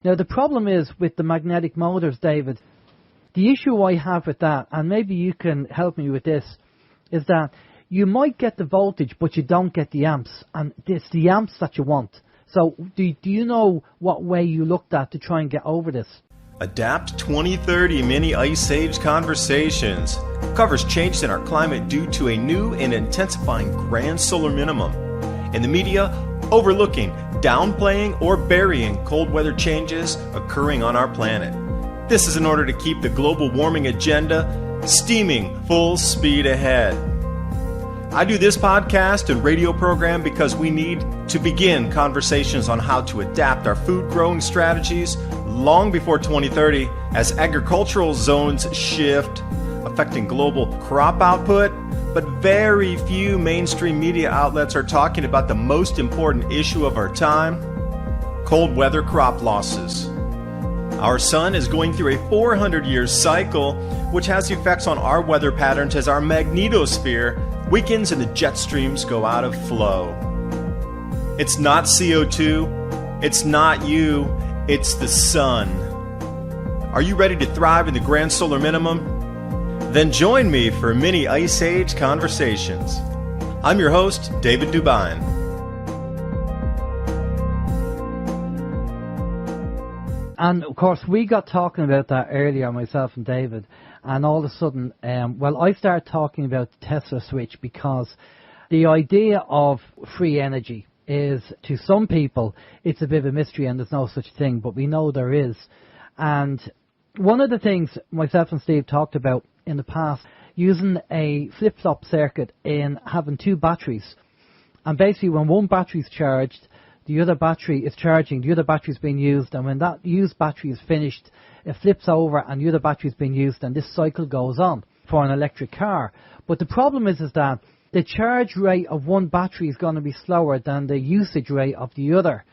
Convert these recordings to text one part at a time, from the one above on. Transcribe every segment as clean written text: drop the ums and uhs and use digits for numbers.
Now, the problem is with the magnetic motors, David, the issue I have with that, and maybe you can help me with this, is that you might get the voltage, but you don't get the amps, and it's the amps that you want. So do you know what way you looked at to try and get over this? Adapt 2030 Mini Ice Age Conversations covers changes in our climate due to a new and intensifying grand solar minimum. In the media, overlooking, downplaying, or burying cold weather changes occurring on our planet. This is in order to keep the global warming agenda steaming full speed ahead. I do this podcast and radio program because we need to begin conversations on how to adapt our food growing strategies long before 2030 as agricultural zones shift, affecting global crop output, but very few mainstream media outlets are talking about the most important issue of our time, cold weather crop losses. Our sun is going through a 400-year cycle, which has effects on our weather patterns as our magnetosphere weakens and the jet streams go out of flow. It's not CO2, it's not you, it's the sun. Are you ready to thrive in the grand solar minimum? Then join me for Mini Ice Age Conversations. I'm your host, David Dubine. And of course, we got talking about that earlier, myself and David, and all of a sudden, I started talking about the Tesla switch because the idea of free energy is, to some people, it's a bit of a mystery and there's no such thing, but we know there is. And one of the things myself and Steve talked about in the past, using a flip-flop circuit in having two batteries. And basically, when one battery is charged, the other battery is charging, the other battery is being used, and when that used battery is finished, it flips over and the other battery is being used, and this cycle goes on for an electric car. But the problem is that the charge rate of one battery is going to be slower than the usage rate of the other.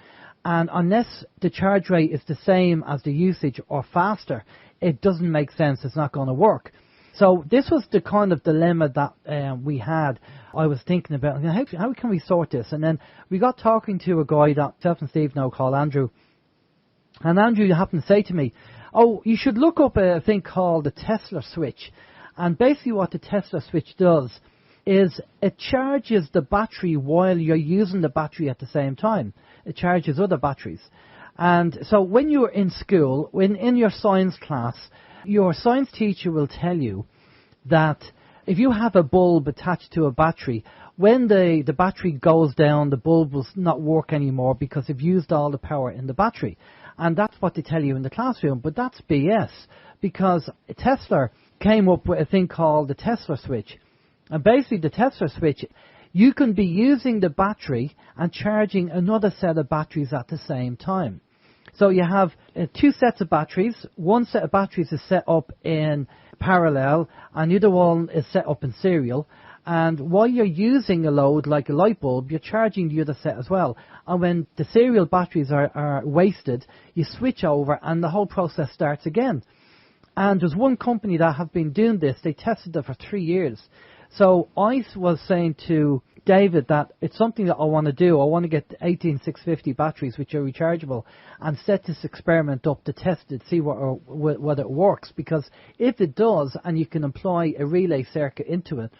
And unless the charge rate is the same as the usage or faster, it doesn't make sense, it's not going to work. So this was the kind of dilemma that we had. I was thinking about, how can we sort this? And then we got talking to a guy that myself and Steve know called Andrew. And Andrew happened to say to me, oh, you should look up a thing called the Tesla switch. And basically what the Tesla switch does is it charges the battery while you're using the battery at the same time. It charges other batteries. And so when you're in school, in your science class, your science teacher will tell you that if you have a bulb attached to a battery, when the battery goes down, the bulb will not work anymore because you've used all the power in the battery. And that's what they tell you in the classroom. But that's BS, because Tesla came up with a thing called the Tesla switch. And basically the Tesla switch, you can be using the battery and charging another set of batteries at the same time. So you have two sets of batteries. One set of batteries is set up in parallel and the other one is set up in serial. And while you're using a load like a light bulb, you're charging the other set as well. And when the serial batteries are wasted, you switch over and the whole process starts again. And there's one company that have been doing this. They tested it for 3 years. So I was saying to David that it's something that I want to do. I want to get 18650 batteries which are rechargeable and set this experiment up to test it, see whether it works. Because if it does and you can employ a relay circuit into it,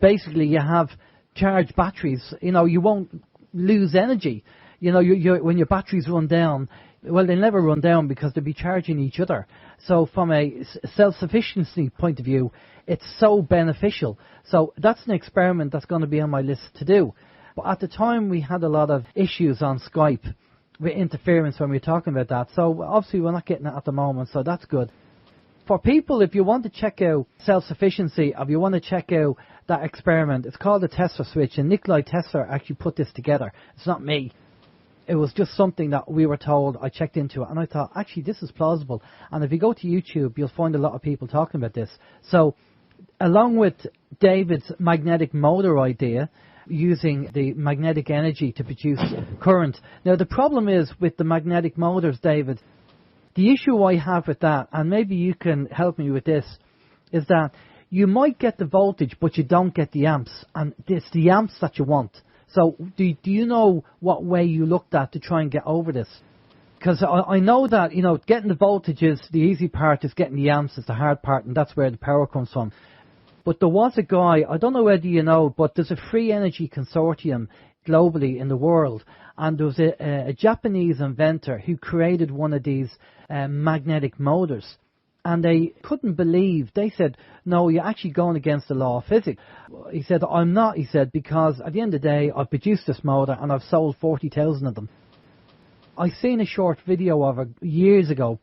basically you have charged batteries. You won't lose energy. When your batteries run down, well, they'll never run down because they'll be charging each other. So from a self-sufficiency point of view, it's so beneficial. So that's an experiment that's going to be on my list to do. But at the time, we had a lot of issues on Skype with interference when we were talking about that. So obviously, we're not getting it at the moment, so that's good. For people, if you want to check out self-sufficiency, if you want to check out that experiment, it's called the Tesla switch, and Nikola Tesla actually put this together. It's not me. It was just something that we were told. I checked into it and I thought, actually, this is plausible. And if you go to YouTube, you'll find a lot of people talking about this. So along with David's magnetic motor idea, using the magnetic energy to produce current. Now, the problem is with the magnetic motors, David, the issue I have with that, and maybe you can help me with this, is that you might get the voltage, but you don't get the amps. And it's the amps that you want. So do you know what way you looked at to try and get over this? Because I know that, getting the voltage is the easy part, is getting the amps is the hard part, and that's where the power comes from. But there was a guy, I don't know whether you know, but there's a free energy consortium globally in the world, and there was a Japanese inventor who created one of these magnetic motors. And they couldn't believe, they said, no, you're actually going against the law of physics. He said, I'm not, he said, because at the end of the day, I've produced this motor and I've sold 40,000 of them. I seen a short video of it years ago,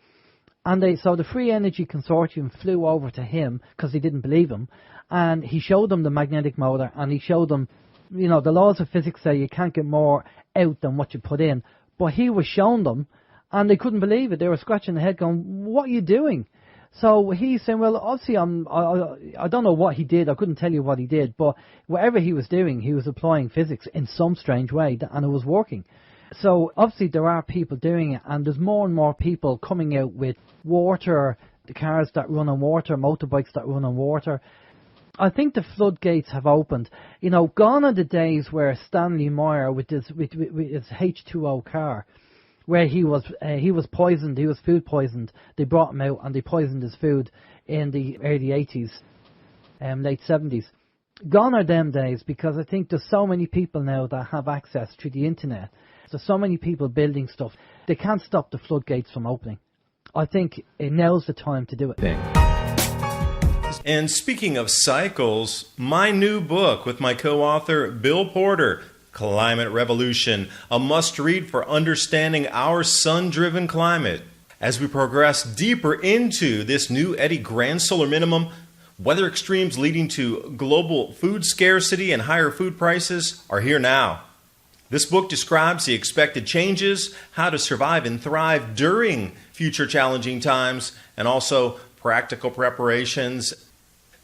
and so the Free Energy Consortium flew over to him because they didn't believe him, and he showed them the magnetic motor, and he showed them, the laws of physics say you can't get more out than what you put in, but he was showing them, and they couldn't believe it. They were scratching their head going, what are you doing? So he's saying, well, obviously I don't know what he did. I couldn't tell you what he did, but whatever he was doing, he was applying physics in some strange way, and it was working. So obviously there are people doing it, and there's more and more people coming out with water, the cars that run on water, motorbikes that run on water. I think the floodgates have opened. Gone are the days where Stanley Meyer with his H2O car, where he was poisoned, he was food poisoned. They brought him out and they poisoned his food in the early 80s, late 70s. Gone are them days, because I think there's so many people now that have access to the internet. There's so many people building stuff. They can't stop the floodgates from opening. I think now's the time to do it. And speaking of cycles, my new book with my co-author Bill Porter, Climate Revolution, a must-read for understanding our sun-driven climate. As we progress deeper into this new Eddy Grand Solar Minimum, weather extremes leading to global food scarcity and higher food prices are here now. This book describes the expected changes, how to survive and thrive during future challenging times, and also practical preparations.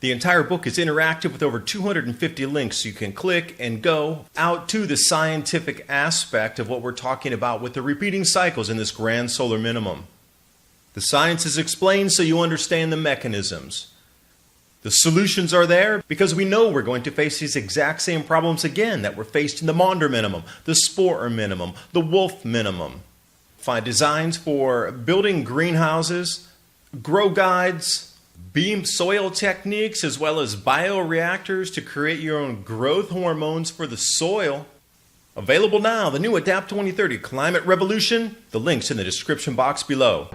The entire book is interactive with over 250 links, so you can click and go out to the scientific aspect of what we're talking about with the repeating cycles in this grand solar minimum. The science is explained so you understand the mechanisms. The solutions are there because we know we're going to face these exact same problems again that were faced in the Maunder minimum, the Sporer minimum, the Wolf minimum. Find designs for building greenhouses, grow guides, beam soil techniques, as well as bioreactors to create your own growth hormones for the soil. Available now, the new Adapt 2030 Climate Revolution. The link's in the description box below.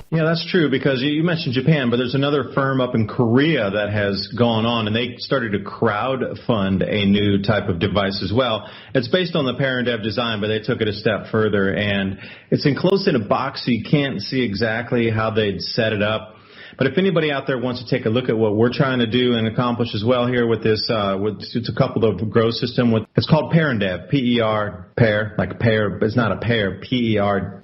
Yeah, that's true, because you mentioned Japan, but there's another firm up in Korea that has gone on, and they started to crowdfund a new type of device as well. It's based on the Parendev design, but they took it a step further, and it's enclosed in a box, so you can't see exactly how they'd set it up. But if anybody out there wants to take a look at what we're trying to do and accomplish as well here with this, it's a coupled grow system. It's called Parendev, P-E-R, pear, like a pear, but it's not a pear, P-E-R-E-N-D-E-V.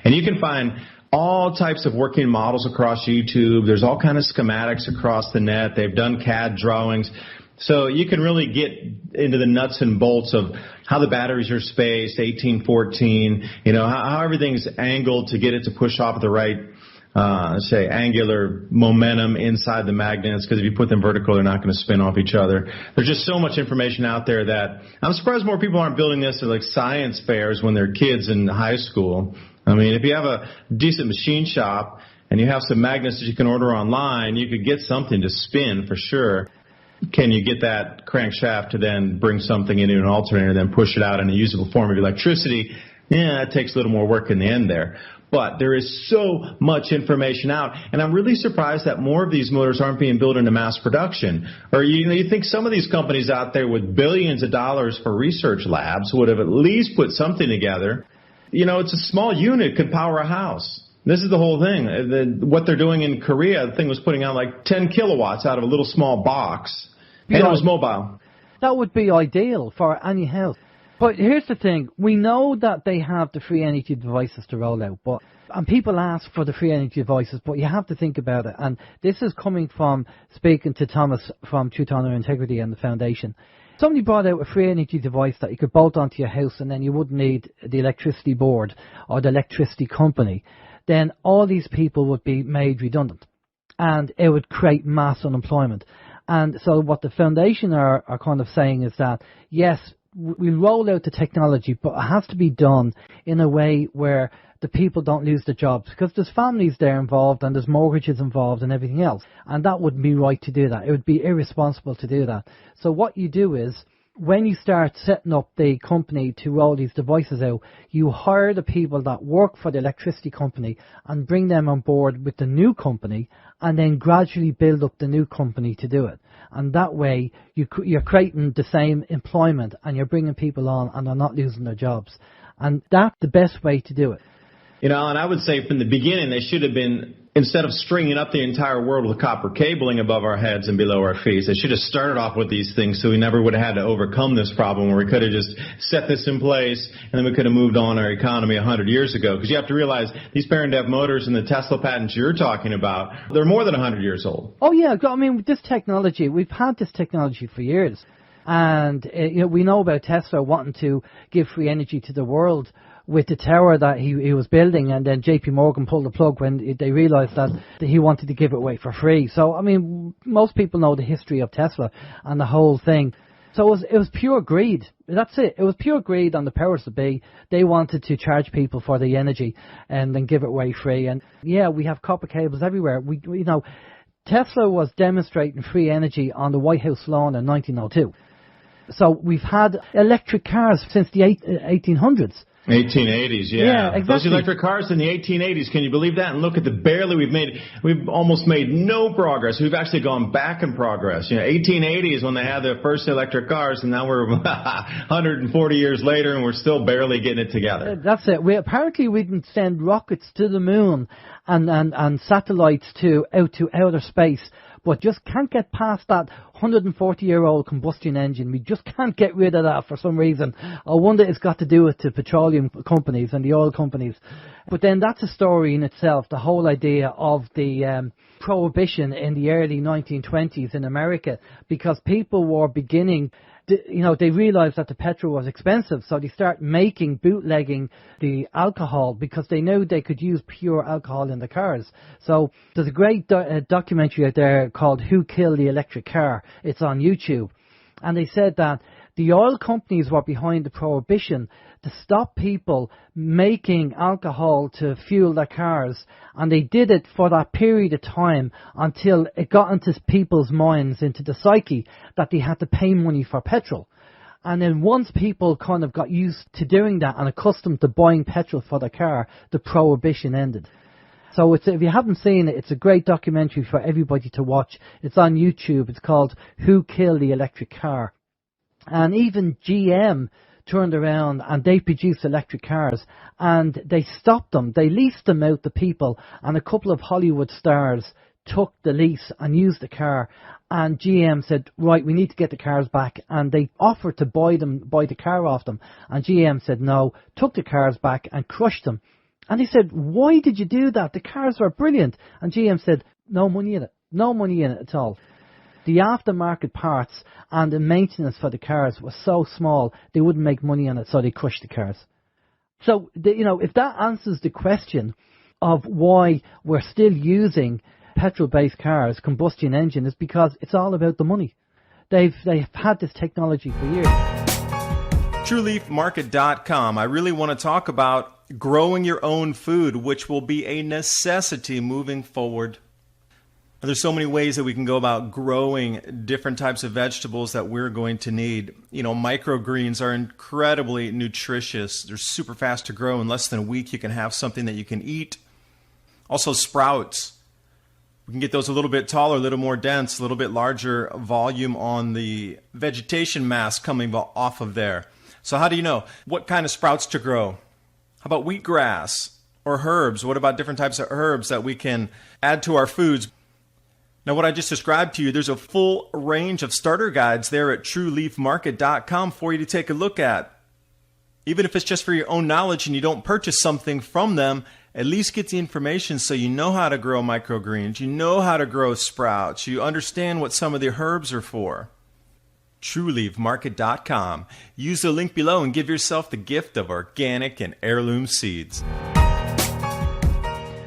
And you can find all types of working models across YouTube. There's all kind of schematics across the net. They've done CAD drawings. So you can really get into the nuts and bolts of how the batteries are spaced, 1814, how everything's angled to get it to push off at the right angular momentum inside the magnets, because if you put them vertical, they're not going to spin off each other. There's just so much information out there that I'm surprised more people aren't building this at like science fairs when they're kids in high school. I mean, if you have a decent machine shop and you have some magnets that you can order online, you could get something to spin for sure. Can you get that crankshaft to then bring something into an alternator, then push it out in a usable form of electricity? Yeah, that takes a little more work in the end there. But there is so much information out, and I'm really surprised that more of these motors aren't being built into mass production. Or you think some of these companies out there with billions of dollars for research labs would have at least put something together. It's a small unit could power a house. This is the whole thing. What they're doing in Korea, the thing was putting out like 10 kilowatts out of a little small box, and it was mobile. That would be ideal for any house. But here's the thing. We know that they have the free energy devices to roll out, and people ask for the free energy devices, but you have to think about it. And this is coming from speaking to Thomas from Truth, Honor, Integrity and the Foundation. Somebody brought out a free energy device that you could bolt onto your house, and then you wouldn't need the electricity board or the electricity company. Then all these people would be made redundant, and it would create mass unemployment. And so what the Foundation are kind of saying is that, yes, we'll roll out the technology, but it has to be done in a way where the people don't lose their jobs, because there's families there involved and there's mortgages involved and everything else. And that wouldn't be right to do that. It would be irresponsible to do that. So what you do is, when you start setting up the company to roll these devices out, you hire the people that work for the electricity company and bring them on board with the new company, and then gradually build up the new company to do it. And that way, you're creating the same employment and you're bringing people on and they're not losing their jobs. And that's the best way to do it. You know, and I would say from the beginning, they should have been, instead of stringing up the entire world with copper cabling above our heads and below our feet, they should have started off with these things so we never would have had to overcome this problem, where we could have just set this in place and then we could have moved on our economy 100 years ago. Because you have to realize these parent-dev motors and the Tesla patents you're talking about, they're more than 100 years old. Oh, yeah. I mean, with this technology, we've had this technology for years. And we know about Tesla wanting to give free energy to the world with the tower that he was building, and then JP Morgan pulled the plug when they realized that he wanted to give it away for free. So, I mean, most people know the history of Tesla and the whole thing. So it was pure greed. That's it. It was pure greed on the powers that be. They wanted to charge people for the energy and then give it away free. And yeah, we have copper cables everywhere. Tesla was demonstrating free energy on the White House lawn in 1902. So we've had electric cars since the 1800s. 1880s, yeah. Exactly. Those electric cars in the 1880s, can you believe that? And look at we've almost made no progress. We've actually gone back in progress. 1880 is when they had the first electric cars, and now we're 140 years later, and we're still barely getting it together. That's it. Apparently we can send rockets to the moon and satellites out to outer space, but just can't get past that 140-year-old combustion engine. We just can't get rid of that for some reason. I wonder it's got to do with the petroleum companies and the oil companies. But then that's a story in itself, the whole idea of the prohibition in the early 1920s in America, because people were beginning... they realized that the petrol was expensive, so they start bootlegging the alcohol, because they knew they could use pure alcohol in the cars. So there's a great documentary out there called Who Killed the Electric Car? It's on YouTube. And they said that the oil companies were behind the prohibition to stop people making alcohol to fuel their cars, and they did it for that period of time until it got into people's minds, into the psyche, that they had to pay money for petrol. And then once people kind of got used to doing that and accustomed to buying petrol for their car, the prohibition ended. So if you haven't seen it, it's a great documentary for everybody to watch. It's on YouTube. It's called Who Killed the Electric Car? And even GM turned around and they produced electric cars, and they stopped them. They leased them out to people, and a couple of Hollywood stars took the lease and used the car, and GM said, right, we need to get the cars back, and they offered to buy the car off them, and GM said no, took the cars back and crushed them. And they said, why did you do that? The cars were brilliant. And GM said, no money in it at all. The aftermarket parts and the maintenance for the cars was so small, they wouldn't make money on it, so they crushed the cars. So, if that answers the question of why we're still using petrol-based cars, combustion engine, is because it's all about the money. They've had this technology for years. TrueLeafMarket.com. I really want to talk about growing your own food, which will be a necessity moving forward. There's so many ways that we can go about growing different types of vegetables that we're going to need. Microgreens are incredibly nutritious. They're super fast to grow. In less than a week, you can have something that you can eat. Also, sprouts. We can get those a little bit taller, a little more dense, a little bit larger volume on the vegetation mass coming off of there. So how do you know what kind of sprouts to grow? How about wheatgrass or herbs? What about different types of herbs that we can add to our foods? Now, what I just described to you, there's a full range of starter guides there at TrueLeafMarket.com for you to take a look at. Even if it's just for your own knowledge and you don't purchase something from them, at least get the information so you know how to grow microgreens, you know how to grow sprouts, you understand what some of the herbs are for. TrueLeafMarket.com. Use the link below and give yourself the gift of organic and heirloom seeds.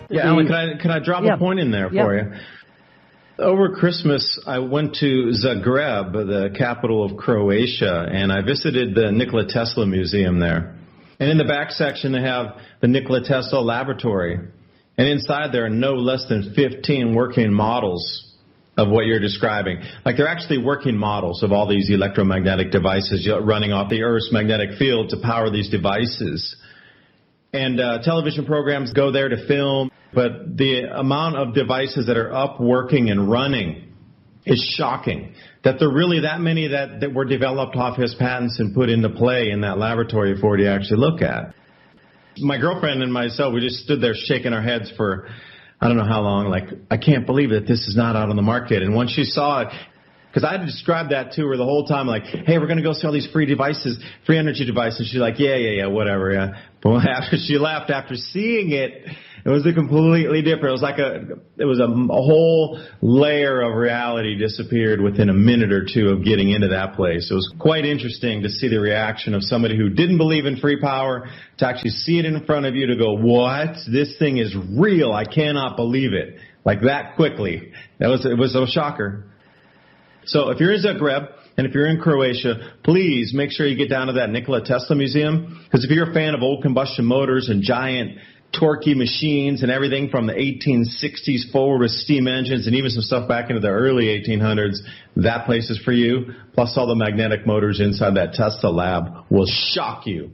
Yeah, Alan, can I drop a point in there for you? Over Christmas, I went to Zagreb, the capital of Croatia, and I visited the Nikola Tesla Museum there. And in the back section, they have the Nikola Tesla Laboratory. And inside there are no less than 15 working models of what you're describing. Like, they're actually working models of all these electromagnetic devices running off the Earth's magnetic field to power these devices. And television programs go there to film, but the amount of devices that are up, working, and running is shocking. That there are really that many that were developed off his patents and put into play in that laboratory for you to actually look at. My girlfriend and myself, we just stood there shaking our heads for I don't know how long, like, I can't believe that this is not out on the market. And once she saw it, because I had to describe that to her the whole time, like, hey, we're going to go see all these free devices, free energy devices. She's like, yeah, whatever, yeah. But after she left, after seeing it, it was a completely different. It was a whole layer of reality disappeared within a minute or two of getting into that place. It was quite interesting to see the reaction of somebody who didn't believe in free power to actually see it in front of you to go, what? This thing is real. I cannot believe it. Like that quickly. It was a shocker. So if you're in Zagreb and if you're in Croatia, please make sure you get down to that Nikola Tesla Museum. Because if you're a fan of old combustion motors and giant torquey machines and everything from the 1860s forward with steam engines and even some stuff back into the early 1800s, that place is for you. Plus all the magnetic motors inside that Tesla lab will shock you.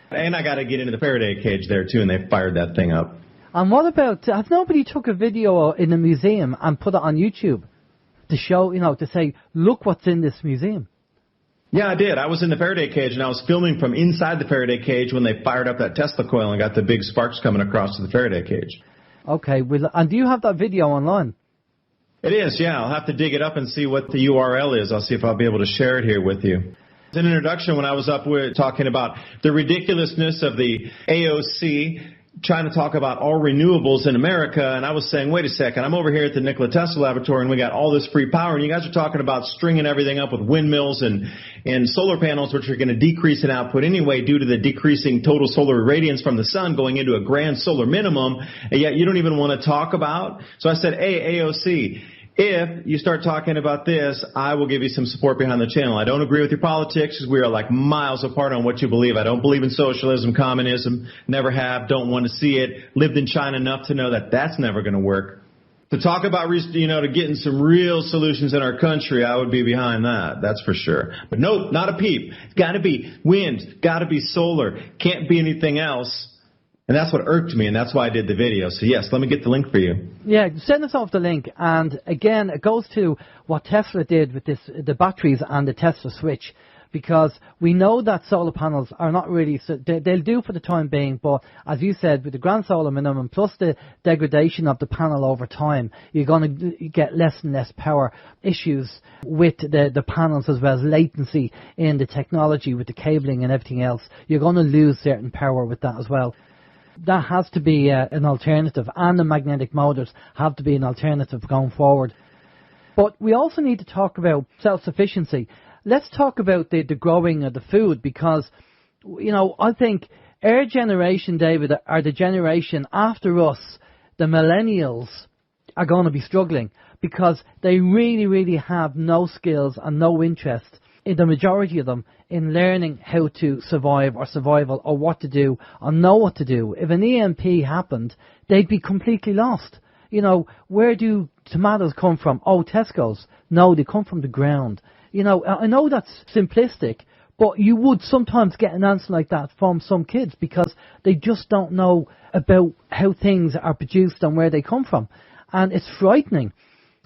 And I got to get into the Faraday cage there too, and they fired that thing up. And what about, has nobody took a video in the museum and put it on YouTube to show, to say, look what's in this museum? Yeah, I did. I was in the Faraday cage, and I was filming from inside the Faraday cage when they fired up that Tesla coil and got the big sparks coming across to the Faraday cage. Okay, and do you have that video online? It is, yeah. I'll have to dig it up and see what the URL is. I'll see if I'll be able to share it here with you. It's an introduction when I was up with talking about the ridiculousness of the AOC trying to talk about all renewables in America, and I was saying, wait a second, I'm over here at the Nikola Tesla Laboratory, and we got all this free power, and you guys are talking about stringing everything up with windmills and solar panels, which are going to decrease in output anyway due to the decreasing total solar irradiance from the sun going into a grand solar minimum, and yet you don't even want to talk about. So I said, hey, AOC, if you start talking about this, I will give you some support behind the channel. I don't agree with your politics because we are like miles apart on what you believe. I don't believe in socialism, communism, never have, don't want to see it. Lived in China enough to know that that's never going to work. To talk about, to getting some real solutions in our country, I would be behind that. That's for sure. But no, not a peep. It's got to be wind, got to be solar, can't be anything else. And that's what irked me, and that's why I did the video. So, yes, let me get the link for you. Yeah, send us off the link. And, again, it goes to what Tesla did with the batteries and the Tesla switch. Because we know that solar panels are not really, they'll do for the time being, but as you said, with the grand solar minimum plus the degradation of the panel over time, you're going to get less and less power issues with the panels, as well as latency in the technology with the cabling and everything else. You're going to lose certain power with that as well. That has to be an alternative, and the magnetic motors have to be an alternative going forward. But we also need to talk about self-sufficiency. Let's talk about the growing of the food, because, I think our generation, David, are the generation after us, the millennials, are going to be struggling because they really, really have no skills and no interest, in the majority of them, in learning how to survive or survival or what to do or know what to do. If an EMP happened, they'd be completely lost. Where do tomatoes come from? Oh, Tesco's. No, they come from the ground. I know that's simplistic, but you would sometimes get an answer like that from some kids because they just don't know about how things are produced and where they come from. And it's frightening.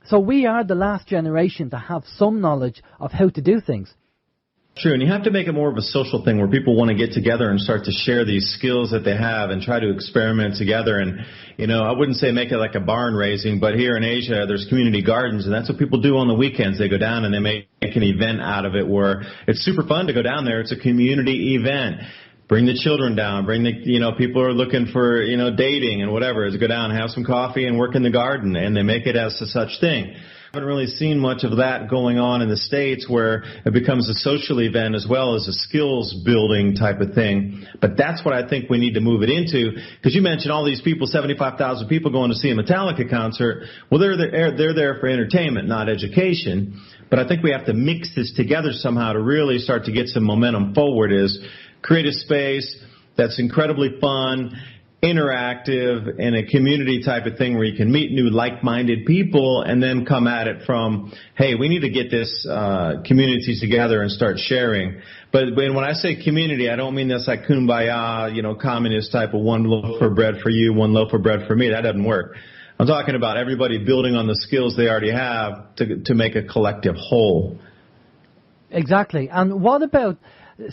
So we are the last generation to have some knowledge of how to do things. True, and you have to make it more of a social thing where people want to get together and start to share these skills that they have and try to experiment together. And, I wouldn't say make it like a barn raising, but here in Asia there's community gardens, and that's what people do on the weekends. They go down and they make an event out of it where it's super fun to go down there. It's a community event. Bring the children down, bring the, people are looking for, dating and whatever, is go down, have some coffee and work in the garden, and they make it as a such thing. haven't really seen much of that going on in the States, where it becomes a social event as well as a skills building type of thing. But that's what I think we need to move it into, because you mentioned all these people, 75,000 people going to see a Metallica concert. Well, they're there for entertainment, not education. But I think we have to mix this together somehow to really start to get some momentum forward, is create a space that's incredibly fun, interactive, and a community type of thing where you can meet new like-minded people and then come at it from, hey, we need to get this community together and start sharing. But when I say community, I don't mean this like kumbaya, communist type of one loaf of bread for you, one loaf of bread for me. That doesn't work. I'm talking about everybody building on the skills they already have to make a collective whole. Exactly. And what about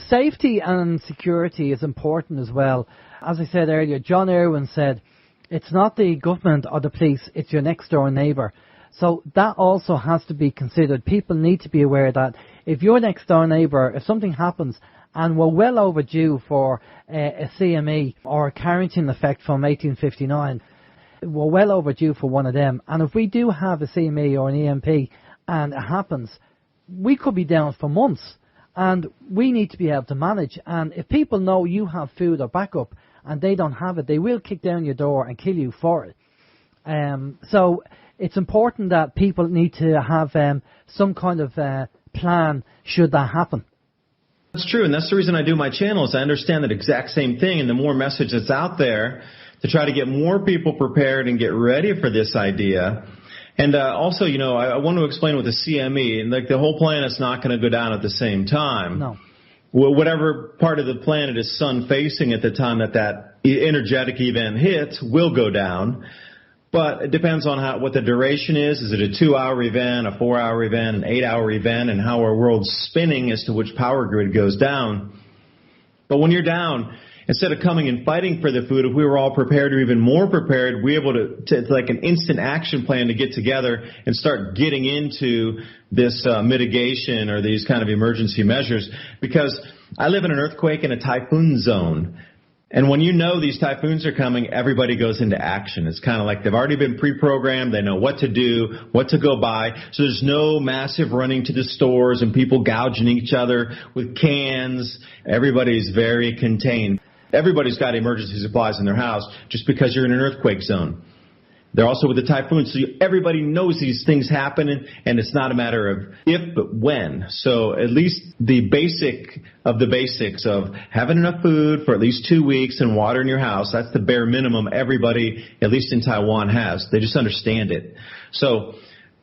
safety and security is important as well. As I said earlier, John Irwin said, it's not the government or the police, it's your next door neighbour. So that also has to be considered. People need to be aware that if your next door neighbour, if something happens, and we're well overdue for a CME or a Carrington effect from 1859, we're well overdue for one of them. And if we do have a CME or an EMP and it happens, we could be down for months. And we need to be able to manage. And if people know you have food or backup and they don't have it, they will kick down your door and kill you for it. So it's important that people need to have some kind of plan should that happen. That's true, and that's the reason I do my channel, is I understand that exact same thing, and the more message that's out there to try to get more people prepared and get ready for this idea. And also, I want to explain with the CME, and like the whole planet's not going to go down at the same time. No. Well, whatever part of the planet is sun-facing at the time that energetic event hits will go down. But it depends on what the duration is. Is it a 2-hour event, a 4-hour event, an 8-hour event, and how our world's spinning as to which power grid goes down. But when you're down, instead of coming and fighting for the food, if we were all prepared or even more prepared, we're able to like an instant action plan to get together and start getting into this mitigation or these kind of emergency measures. Because I live in an earthquake and a typhoon zone. And when you know these typhoons are coming, everybody goes into action. It's kind of like they've already been pre-programmed. They know what to do, what to go buy. So there's no massive running to the stores and people gouging each other with cans. Everybody's very contained. Everybody's got emergency supplies in their house just because you're in an earthquake zone. They're also with the typhoon, so everybody knows these things happen, and it's not a matter of if, but when. So at least the basic of the basics of having enough food for at least 2 weeks and water in your house, that's the bare minimum everybody, at least in Taiwan, has. They just understand it. So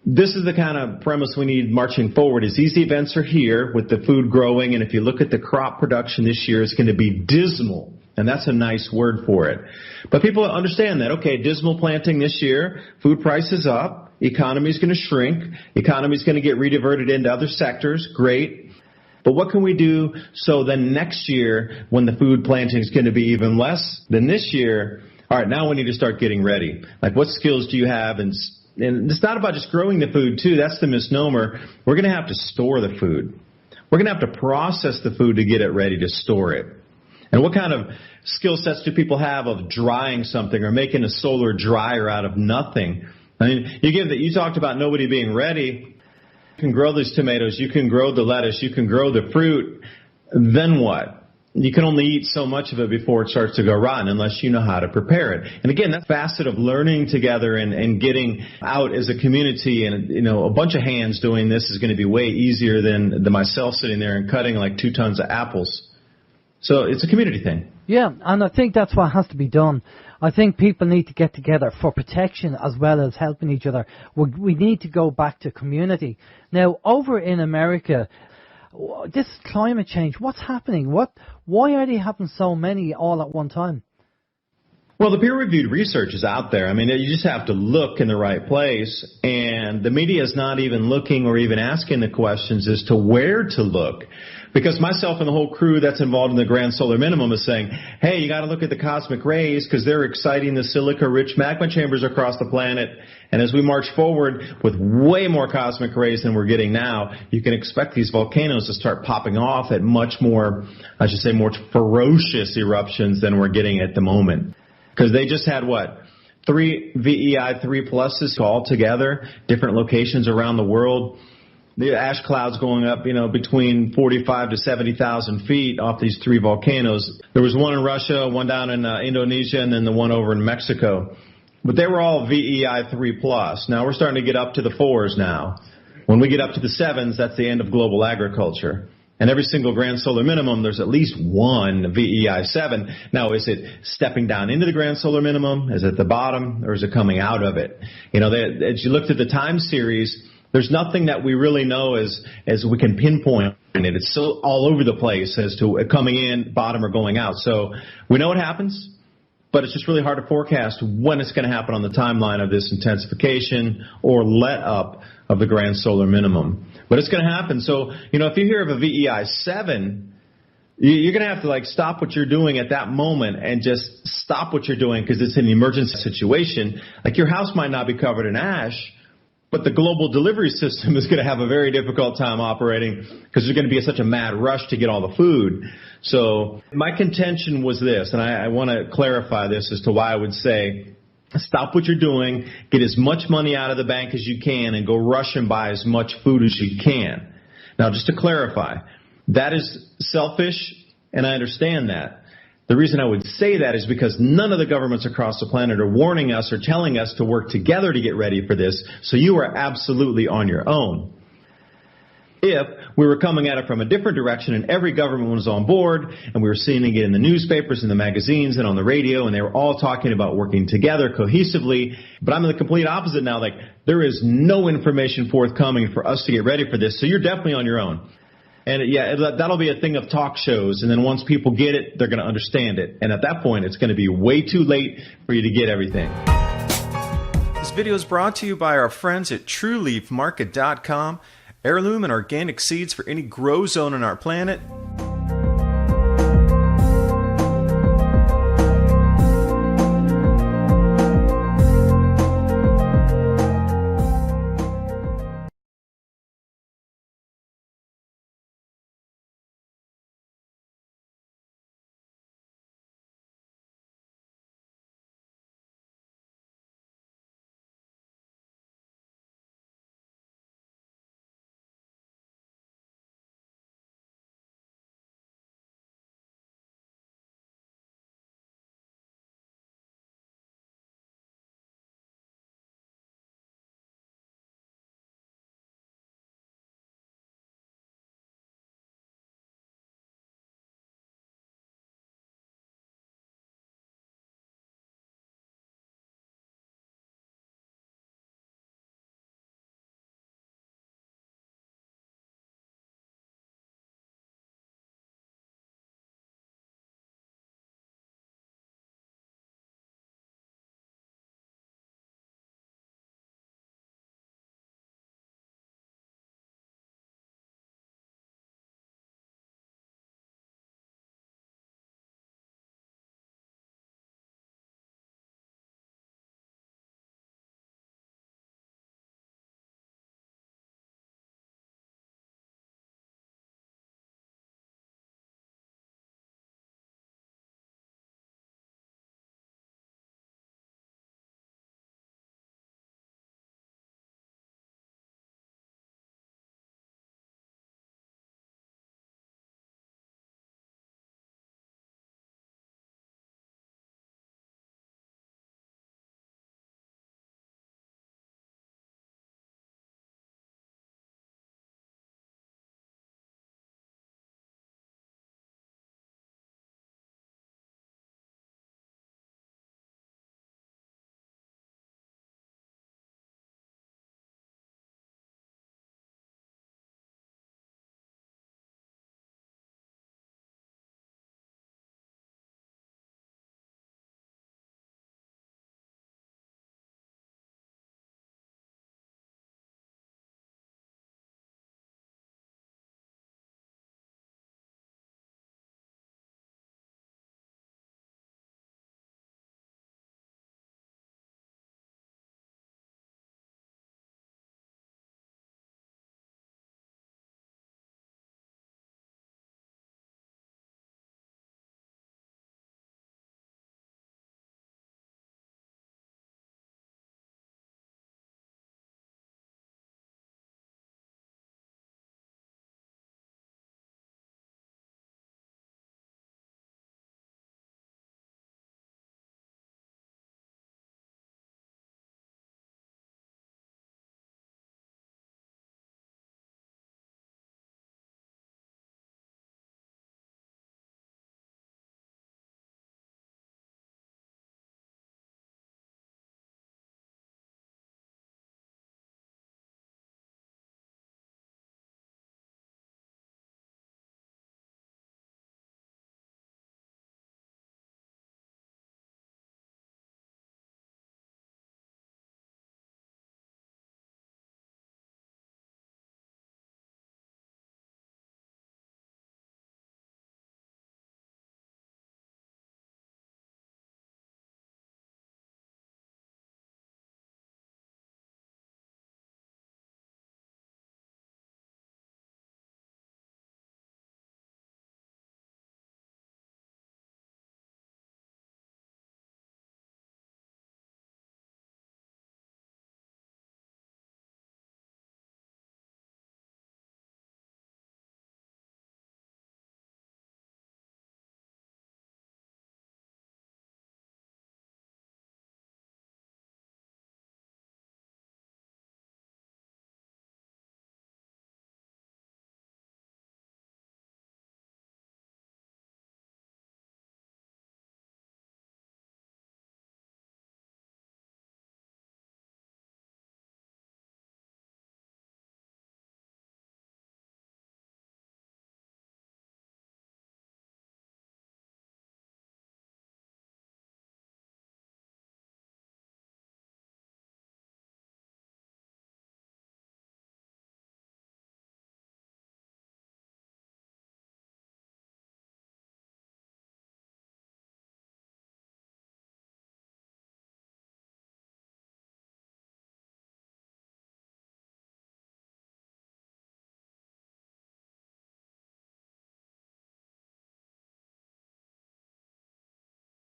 this is the kind of premise we need marching forward, is these events are here with the food growing, and if you look at the crop production this year, it's going to be dismal. And that's a nice word for it. But people understand that, okay, dismal planting this year, food prices up, economy's going to shrink, economy's going to get rediverted into other sectors, great. But what can we do so then next year, when the food planting is going to be even less than this year, all right, now we need to start getting ready. Like, what skills do you have? And it's not about just growing the food, too. That's the misnomer. We're going to have to store the food. We're going to have to process the food to get it ready to store it. And what kind of skill sets do people have of drying something or making a solar dryer out of nothing? I mean, you talked about nobody being ready. You can grow these tomatoes. You can grow the lettuce. You can grow the fruit. Then what? You can only eat so much of it before it starts to go rotten unless you know how to prepare it. And again, that facet of learning together and getting out as a community, and a bunch of hands doing this is going to be way easier than myself sitting there and cutting like 2 tons of apples. So it's a community thing. Yeah, and I think that's what has to be done. I think people need to get together for protection as well as helping each other. We need to go back to community. Now, over in America, this climate change, what's happening? Why are they having so many all at one time? Well, the peer-reviewed research is out there. I mean, you just have to look in the right place, and the media is not even looking or even asking the questions as to where to look. Because myself and the whole crew that's involved in the Grand Solar Minimum is saying, hey, you got to look at the cosmic rays because they're exciting the silica-rich magma chambers across the planet. And as we march forward with way more cosmic rays than we're getting now, you can expect these volcanoes to start popping off at much more, more ferocious eruptions than we're getting at the moment. Because they just had, 3 VEI 3 pluses all together, different locations around the world. The ash clouds going up, between 45 to 70,000 feet off these 3 volcanoes. There was one in Russia, one down in Indonesia, and then the one over in Mexico. But they were all VEI 3 plus. Now we're starting to get up to the 4s now. When we get up to the 7s, that's the end of global agriculture. And every single grand solar minimum, there's at least one VEI 7. Now, is it stepping down into the grand solar minimum? Is it at the bottom? Or is it coming out of it? As you looked at the time series, there's nothing that we really know as we can pinpoint it. It's so all over the place as to coming in, bottom, or going out. So we know it happens, but it's just really hard to forecast when it's going to happen on the timeline of this intensification or let up of the grand solar minimum. But it's going to happen. So, if you hear of a VEI 7, you're going to have to stop what you're doing at that moment and just stop what you're doing because it's an emergency situation. Your house might not be covered in ash, but the global delivery system is going to have a very difficult time operating because there's going to be such a mad rush to get all the food. So my contention was this, and I want to clarify this as to why I would say stop what you're doing, get as much money out of the bank as you can, and go rush and buy as much food as you can. Now, just to clarify, that is selfish, and I understand that. The reason I would say that is because none of the governments across the planet are warning us or telling us to work together to get ready for this, so you are absolutely on your own. If we were coming at it from a different direction and every government was on board and we were seeing it in the newspapers and the magazines and on the radio and they were all talking about working together cohesively, but I'm in the complete opposite now. There is no information forthcoming for us to get ready for this, so you're definitely on your own. And that'll be a thing of talk shows, and then once people get it, they're going to understand it. And at that point, it's going to be way too late for you to get everything. This video is brought to you by our friends at TrueLeafMarket.com. Heirloom and organic seeds for any grow zone on our planet.